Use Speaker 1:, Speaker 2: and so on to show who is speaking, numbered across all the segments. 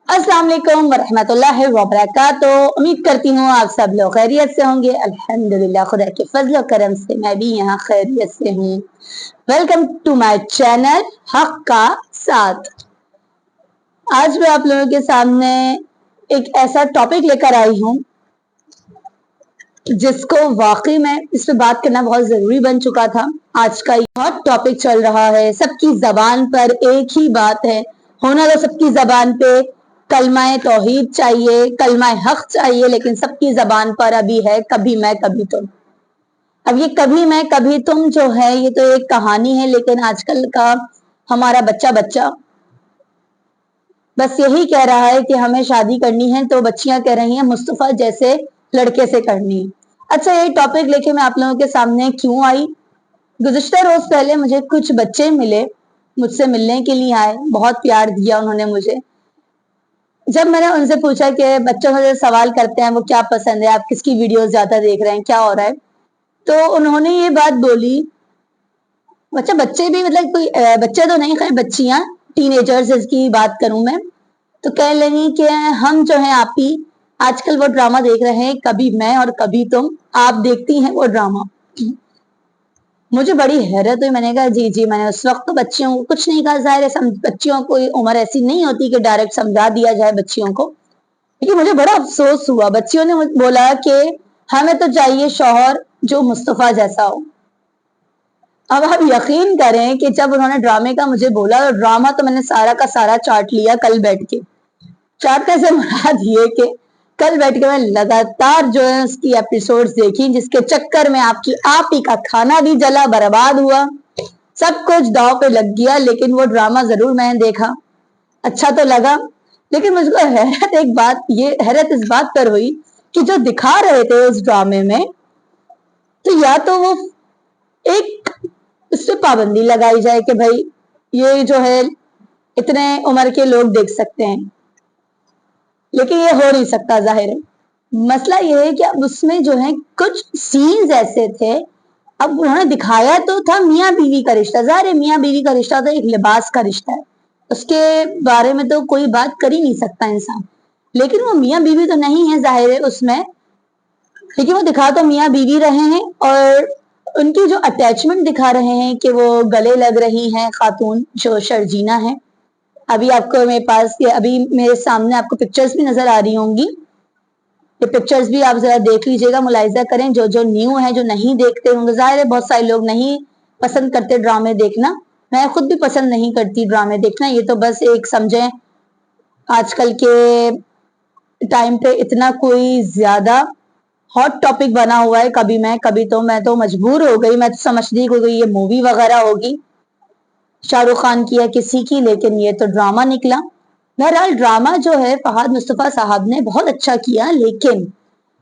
Speaker 1: अस्सलाम वालेकुम वरहमतुल्लाहि वबरकातुहू। उम्मीद करती हूँ आप सब लोग खैरियत से होंगे। अल्हम्दुलिल्लाह खुदा के फजल करम से मैं भी यहाँ खैरियत से हूँ। वेलकम टू माय चैनल हक का साथ। आज मैं आप लोगों के सामने एक ऐसा टॉपिक लेकर आई हूँ जिसको वाकई में इस पे बात करना बहुत जरूरी बन चुका था। आज का हॉट टॉपिक चल रहा है, सबकी जबान पर एक ही बात है, होना तो सबकी जबान पे कलमाए तौहीद चाहिए, कलमाए हक चाहिए, लेकिन सबकी जबान पर अभी है कभी मैं कभी तुम। अब ये कभी मैं कभी तुम जो है ये तो एक कहानी है, लेकिन आजकल का हमारा बच्चा बच्चा बस यही कह रहा है कि हमें शादी करनी है, तो बच्चियां कह रही हैं मुस्तफा जैसे लड़के से करनी है। अच्छा, ये टॉपिक लेके मैं आप लोगों के सामने क्यों आई? गुज़िश्ता रोज पहले मुझे कुछ बच्चे मिले, मुझसे मिलने के लिए आए, बहुत प्यार दिया उन्होंने मुझे। जब मैंने उनसे पूछा कि बच्चों से सवाल करते हैं वो क्या पसंद है, आप किसकी वीडियोस ज्यादा देख रहे हैं, क्या हो रहा है, तो उन्होंने ये बात बोली। अच्छा, बच्चे भी मतलब कोई बच्चे तो नहीं, खैर बच्चियां, टीनेजर्स इसकी बात करूं मैं, तो कह लगी कि हम जो है आप ही आजकल वो ड्रामा देख रहे हैं, कभी मैं और कभी तुम, आप देखती हैं वो ड्रामा। मुझे बड़ी हैरत हुई। मैंने कहा जी जी, मैंने उस वक्त तो बच्चियों को कुछ नहीं कहा, जाहिर है बच्चियों को उम्र ऐसी नहीं होती कि डायरेक्ट समझा दिया जाए बच्चियों को, लेकिन मुझे बड़ा अफसोस हुआ। बच्चियों ने बोला कि हमें तो चाहिए शौहर जो मुस्तफा जैसा हो। अब आप यकीन करें कि जब उन्होंने ड्रामे का मुझे बोला, तो ड्रामा तो मैंने सारा का सारा चाट लिया कल बैठ के। चाटने से मुराद ये कि कल बैठ के मैं लगातार जो है उसकी एपिसोड्स देखी, जिसके चक्कर में आपकी आप ही का खाना भी जला, बर्बाद हुआ, सब कुछ दाव पे लग गया। लेकिन वो ड्रामा जरूर मैंने देखा, अच्छा तो लगा। लेकिन मुझको हैरत इस बात पर हुई कि जो दिखा रहे थे उस ड्रामे में, तो या तो वो एक उस पर पाबंदी लगाई जाए कि भाई ये जो है इतने उम्र के लोग देख सकते हैं, लेकिन ये हो नहीं सकता जाहिर है। मसला ये है कि अब उसमें जो है कुछ सीन्स ऐसे थे, अब उन्होंने दिखाया तो था मियाँ बीवी का रिश्ता, जाहिर है मियाँ बीवी का रिश्ता तो एक लिबास का रिश्ता है, उसके बारे में तो कोई बात कर ही नहीं सकता इंसान, लेकिन वो मियाँ बीवी तो नहीं है जाहिर है उसमें, लेकिन वो दिखा तो मियाँ बीवी रहे हैं। और उनकी जो अटैचमेंट दिखा रहे हैं कि वो गले लग रही हैं खातून जो शर्जीना है। अभी आपको मेरे पास अभी मेरे सामने आपको पिक्चर्स भी नजर आ रही होंगी, ये पिक्चर्स भी आप जरा देख लीजिएगा, मुलाहिजा करें। जो जो न्यू है, जो नहीं देखते होंगे, जाहिर है बहुत सारे लोग नहीं पसंद करते ड्रामे देखना, मैं खुद भी पसंद नहीं करती ड्रामे देखना। ये तो बस एक समझें आजकल के टाइम पे इतना कोई ज्यादा हॉट टॉपिक बना हुआ है कभी मैं कभी तो, मैं तो मजबूर हो गई, मैं तो समझती कोई ये मूवी वगैरह होगी शाहरुख खान की या किसी की, लेकिन ये तो ड्रामा निकला। बहरहाल ड्रामा जो है फहाद मुस्तफा साहब ने बहुत अच्छा किया, लेकिन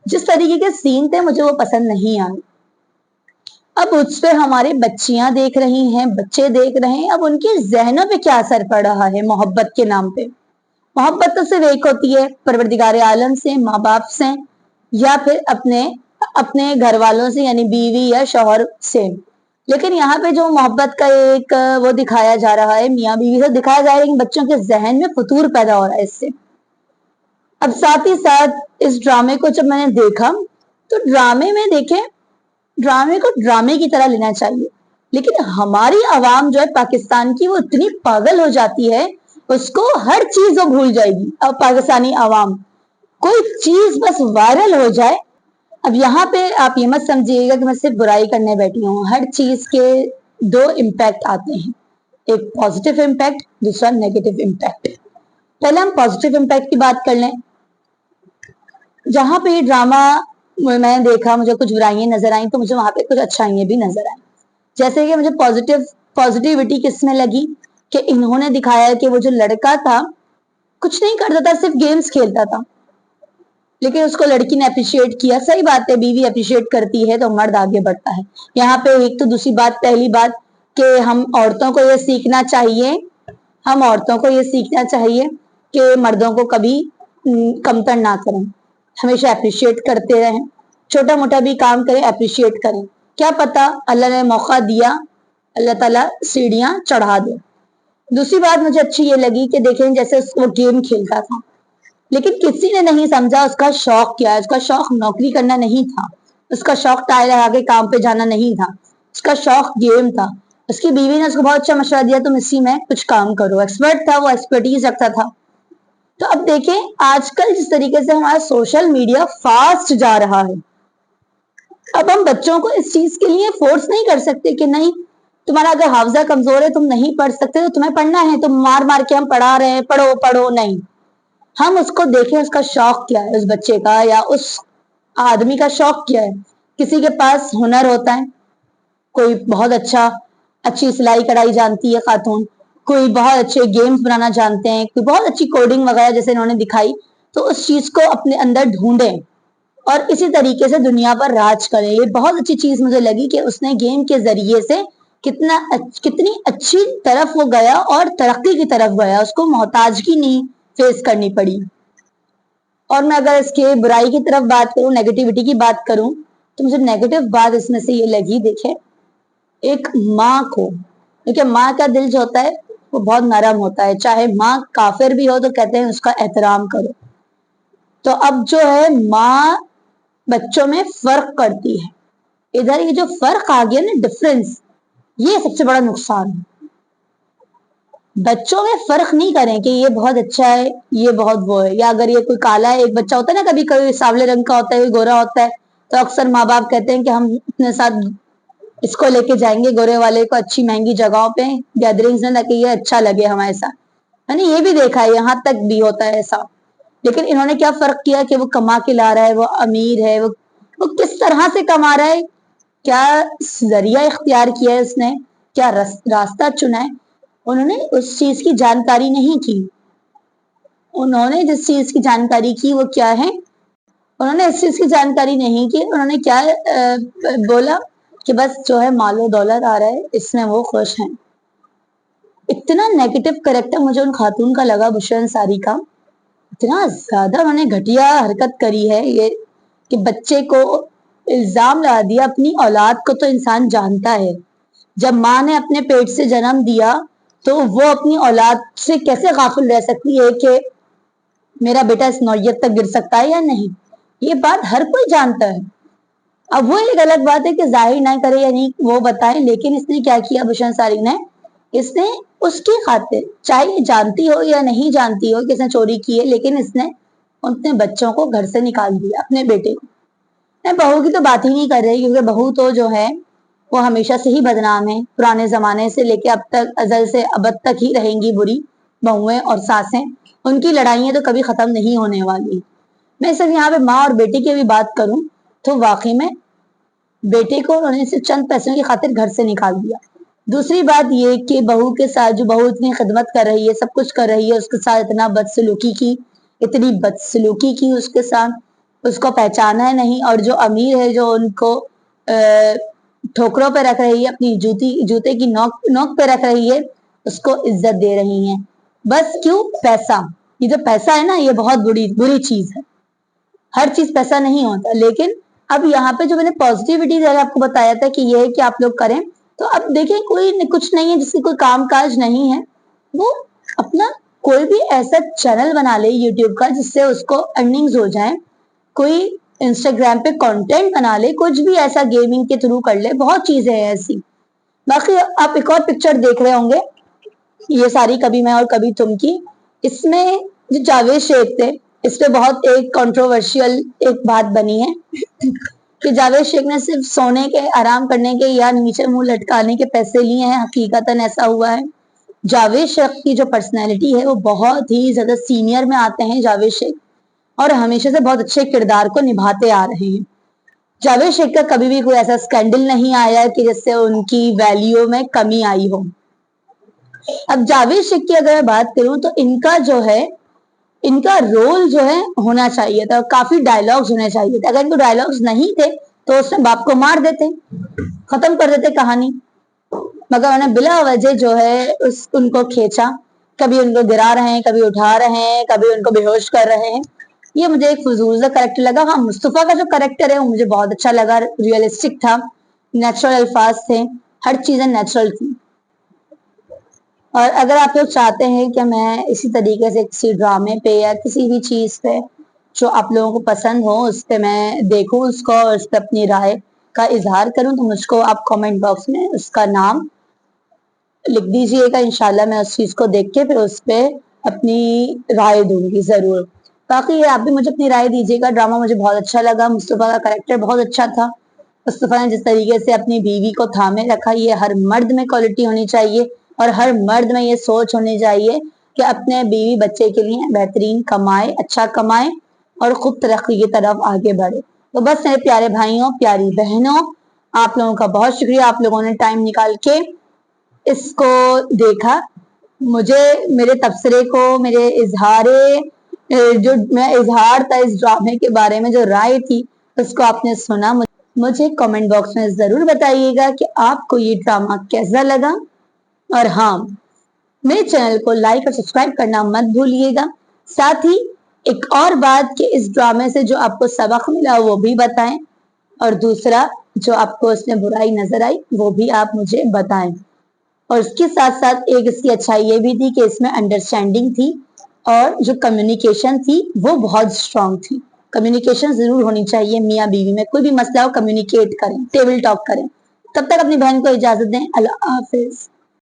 Speaker 1: जिस तरीके के सीन थे मुझे वो पसंद नहीं आए। अब उस पे हमारे बच्चियां देख रही हैं, बच्चे देख रहे हैं, अब उनके जहनों पे क्या असर पड़ रहा है मोहब्बत के नाम पे। मोहब्बत तो सिर्फ एक होती है, परवरदिगार आलम से, माँ बाप से, या फिर अपने अपने घर वालों से यानी बीवी या शौहर से। लेकिन यहाँ पे जो मोहब्बत का एक वो दिखाया जा रहा है, मियाँ बीवी से दिखाया जा रहा है, लेकिन बच्चों के जहन में फतूर पैदा हो रहा है इससे। अब साथ ही साथ इस ड्रामे को जब मैंने देखा, तो ड्रामे में देखें, ड्रामे को ड्रामे की तरह लेना चाहिए, लेकिन हमारी आवाम जो है पाकिस्तान की, वो इतनी पागल हो जाती है, उसको हर चीज वो भूल जाएगी। अब पाकिस्तानी आवाम कोई चीज बस वायरल हो जाए, अब यहाँ पे आप ये मत समझिएगा कि मैं सिर्फ बुराई करने बैठी हूँ, हर चीज के दो इम्पैक्ट आते हैं, एक पॉजिटिव इम्पैक्ट, दूसरा नेगेटिव इम्पैक्ट। पहले हम पॉजिटिव इम्पैक्ट की बात कर लें। जहां पे ये ड्रामा मैंने देखा, मुझे कुछ बुराइयां नजर आई, तो मुझे वहां पे कुछ अच्छाइयां भी नजर आई। जैसे कि मुझे पॉजिटिविटी किसमें लगी कि इन्होंने दिखाया कि वो जो लड़का था कुछ नहीं करता था, सिर्फ गेम्स खेलता था, लेकिन उसको लड़की ने अप्रिशिएट किया। सही बात है, बीवी अप्रिशिएट करती है तो मर्द आगे बढ़ता है। यहाँ पे एक तो दूसरी बात, पहली बात कि हम औरतों को ये सीखना चाहिए, हम औरतों को ये सीखना चाहिए कि मर्दों को कभी कमतर ना करें, हमेशा अप्रिशिएट करते रहें, छोटा मोटा भी काम करें अप्रिशिएट करें, क्या पता अल्लाह ने मौका दिया, अल्लाह ताला सीढ़ियां चढ़ा दे। दूसरी बात मुझे अच्छी ये लगी कि देखें जैसे वो गेम खेलता था, लेकिन किसी ने नहीं समझा उसका शौक क्या है। उसका शौक नौकरी करना नहीं था, उसका शौक टाई लगा के काम पे जाना नहीं था, उसका शौक गेम था। उसकी बीवी ने उसको बहुत अच्छा मशवरा दिया, तुम इसी में कुछ काम करो। एक्सपर्ट था वो, एक्सपर्टीज रखता था। तो अब देखें आजकल जिस तरीके से हमारा सोशल मीडिया फास्ट जा रहा है, अब हम बच्चों को इस चीज के लिए फोर्स नहीं कर सकते कि नहीं तुम्हारा अगर हाफजा कमजोर है, तुम नहीं पढ़ सकते तो तुम्हें पढ़ना है, तुम मार मार के हम पढ़ा रहे हैं पढ़ो पढ़ो, नहीं। हम उसको देखें उसका शौक क्या है, उस बच्चे का या उस आदमी का शौक क्या है। किसी के पास हुनर होता है, कोई बहुत अच्छी सिलाई कढ़ाई जानती है खातून, कोई बहुत अच्छे गेम्स बनाना जानते हैं, कोई बहुत अच्छी कोडिंग वगैरह जैसे इन्होंने दिखाई, तो उस चीज को अपने अंदर ढूंढें और इसी तरीके से दुनिया पर राज करें। ये बहुत अच्छी चीज मुझे लगी कि उसने गेम के जरिए से कितनी अच्छी तरफ वो गया और तरक्की की तरफ गया, उसको मोहताजगी नहीं फेस करनी पड़ी। और मैं अगर इसके बुराई की तरफ बात करूं, नेगेटिविटी की बात करूं, तो मुझे नेगेटिव बात इसमें से ये लगी, देखे एक माँ को, क्योंकि माँ का दिल जो होता है वो बहुत नरम होता है, चाहे माँ काफिर भी हो तो कहते हैं उसका एहतराम करो। तो अब जो है माँ बच्चों में फर्क करती है, इधर ये जो फर्क आ गया ना, डिफरेंस, ये सबसे बड़ा नुकसान है। बच्चों में फर्क नहीं करें कि ये बहुत अच्छा है ये बहुत वो है, या अगर ये कोई काला है, एक बच्चा होता है ना कभी कभी सांवले रंग का होता है, गोरा होता है, तो अक्सर माँ बाप कहते हैं कि हम अपने साथ इसको लेके जाएंगे गोरे वाले को अच्छी महंगी जगहों पे गैदरिंग्स में, ताकि ये अच्छा लगे हमारे साथ। मैंने ये भी देखा है, यहाँ तक भी होता है ऐसा। लेकिन इन्होंने क्या फर्क किया कि वो कमा के ला रहा है, वो अमीर है, वो किस तरह से कमा रहा है, क्या जरिया इख्तियार किया है उसने, क्या रास्ता चुना है, उन्होंने उस चीज की जानकारी नहीं की। उन्होंने जिस चीज की जानकारी की वो क्या है, उन्होंने इस चीज की जानकारी नहीं की। उन्होंने क्या बोला कि बस जो है मालो दौलत आ रहा है, इसमें वो खुश हैं। इतना नेगेटिव करेक्टर मुझे उन खातून का लगा, बुशरा अंसारी का, इतना ज्यादा उन्होंने घटिया हरकत करी है ये कि बच्चे को इल्जाम लगा दिया। अपनी औलाद को तो इंसान जानता है, जब माँ ने अपने पेट से जन्म दिया तो वो अपनी औलाद से कैसे गाफिल रह सकती है कि मेरा बेटा इस नौयत तक गिर सकता है या नहीं। ये बात हर कोई जानता है। अब वो एक अलग बात है कि जाहिर ना करे या नहीं वो बताए, लेकिन इसने क्या किया बुशरा अंसारी ने, इसने उसकी खातिर, चाहे ये जानती हो या नहीं जानती हो कि इसने चोरी की है, लेकिन इसने अपने बच्चों को घर से निकाल दिया, अपने बेटे को। मैं बहू की तो बात ही नहीं कर रही, क्योंकि बहू तो जो है वो हमेशा से ही बदनाम है, पुराने जमाने से लेके अब तक, अजल से अबद तक ही रहेंगी बुरी बहुएं और सासें। उनकी लड़ाइयां तो कभी खत्म नहीं होने वाली। मैं सिर्फ यहाँ पे माँ और बेटे की भी बात करूं तो वाकई में बेटे को उन्होंने सिर्फ चंद पैसों की खातिर घर से निकाल दिया। दूसरी बात ये कि बहू के साथ, जो बहू इतनी खिदमत कर रही है, सब कुछ कर रही है, उसके साथ इतना बदसलूकी की, इतनी बदसलूकी की उसके साथ, उसको पहचाना है नहीं। और जो अमीर है जो उनको ठोकरों पे रख रही है, अपनी जूते की नोक पे रख रही है, उसको इज्जत दे रही है। बस क्यों? पैसा। ये जो पैसा है ना, ये बहुत बुरी चीज है। हर चीज पैसा नहीं होता। लेकिन अब यहाँ पे जो मैंने पॉजिटिविटी आपको बताया था कि ये है कि आप लोग करें, तो अब देखिए कोई कुछ नहीं है जिसकी कोई काम काज नहीं है, वो अपना कोई भी ऐसा चैनल बना ले यूट्यूब का जिससे उसको अर्निंग्स हो जाए, कोई इंस्टाग्राम पे कंटेंट बना ले, कुछ भी ऐसा गेमिंग के थ्रू कर ले, बहुत चीजें हैं ऐसी। बाकी आप एक और पिक्चर देख रहे होंगे, ये सारी कभी मैं और कभी तुम की, इसमें जो जावेद शेख थे, इस पे बहुत एक कंट्रोवर्शियल एक बात बनी है कि जावेद शेख ने सिर्फ सोने के, आराम करने के या नीचे मुंह लटकाने के पैसे लिए हैं। हकीकतन ऐसा हुआ है। जावेद शेख की जो पर्सनैलिटी है वो बहुत ही ज्यादा सीनियर में आते हैं जावेद शेख, और हमेशा से बहुत अच्छे किरदार को निभाते आ रहे हैं। जावेद शेख का कभी भी कोई ऐसा स्कैंडल नहीं आया कि जिससे उनकी वैल्यू में कमी आई हो। अब जावेद शेख की अगर मैं बात करूं तो इनका जो है, इनका रोल जो है होना चाहिए था, काफी डायलॉग्स होने चाहिए थे। अगर इनको डायलॉग्स नहीं थे तो उसने बाप को मार देते, खत्म कर देते कहानी। मगर उन्हें बिला वजह जो है उनको खींचा, कभी उनको गिरा रहे हैं, कभी उठा रहे हैं, कभी उनको बेहोश कर रहे हैं। ये मुझे एक फजूल सा करेक्टर लगा। हाँ, मुस्तफा का जो करेक्टर है वो मुझे बहुत अच्छा लगा, रियलिस्टिक था, नेचुरल अल्फाज थे, हर चीजें नेचुरल थी। اور اگر آپ لوگ چاہتے ہیں کہ میں اسی طریقے سے کسی ڈرامے پہ یا کسی بھی چیز پہ جو آپ لوگوں کو پسند ہو اس پہ میں دیکھوں اس کو اور اس پہ اپنی رائے کا اظہار کروں، تو مجھ کو آپ کامنٹ باکس میں اس کا نام لکھ دیجئے گا، انشاءاللہ میں اس چیز کو دیکھ کے پھر اس پہ اپنی رائے دوں گی ضرور۔ باقی آپ بھی مجھے اپنی رائے دیجیے گا، ڈرامہ مجھے بہت اچھا لگا، مصطفیٰ کا کریکٹر بہت اچھا تھا، مصطفیٰ نے جس طریقے سے اپنی بیوی کو تھامے رکھا، یہ ہر مرد میں کوالٹی ہونی چاہیے اور ہر مرد میں یہ سوچ ہونی چاہیے کہ اپنے بیوی بچے کے لیے بہترین کمائے، اچھا کمائے اور خود ترقی کی طرف آگے بڑھے۔ تو بس میرے پیارے بھائیوں، پیاری بہنوں، آپ لوگوں کا بہت شکریہ، آپ لوگوں نے ٹائم نکال کے اس کو دیکھا، مجھے میرے تبصرے کو، میرے جو میں اظہار تھا اس ڈرامے کے بارے میں، جو رائے تھی اس کو آپ نے سنا، مجھے کامنٹ باکس میں ضرور بتائیے گا کہ آپ کو یہ ڈرامہ کیسا لگا، اور ہاں میرے چینل کو لائک اور سبسکرائب کرنا مت بھولیے گا۔ ساتھ ہی ایک اور بات کہ اس ڈرامے سے جو آپ کو سبق ملا وہ بھی بتائیں، اور دوسرا جو آپ کو اس میں برائی نظر آئی وہ بھی آپ مجھے بتائیں، اور اس کے ساتھ ساتھ ایک اس کی اچھائی یہ بھی تھی کہ اس میں انڈرسٹینڈنگ تھی اور جو کمیونیکیشن تھی وہ بہت اسٹرانگ تھی۔ کمیونیکیشن ضرور ہونی چاہیے میاں بیوی میں، کوئی بھی مسئلہ ہو کمیونیکیٹ کریں، ٹیبل ٹاک کریں۔ تب تک اپنی بہن کو اجازت دیں، اللہ حافظ۔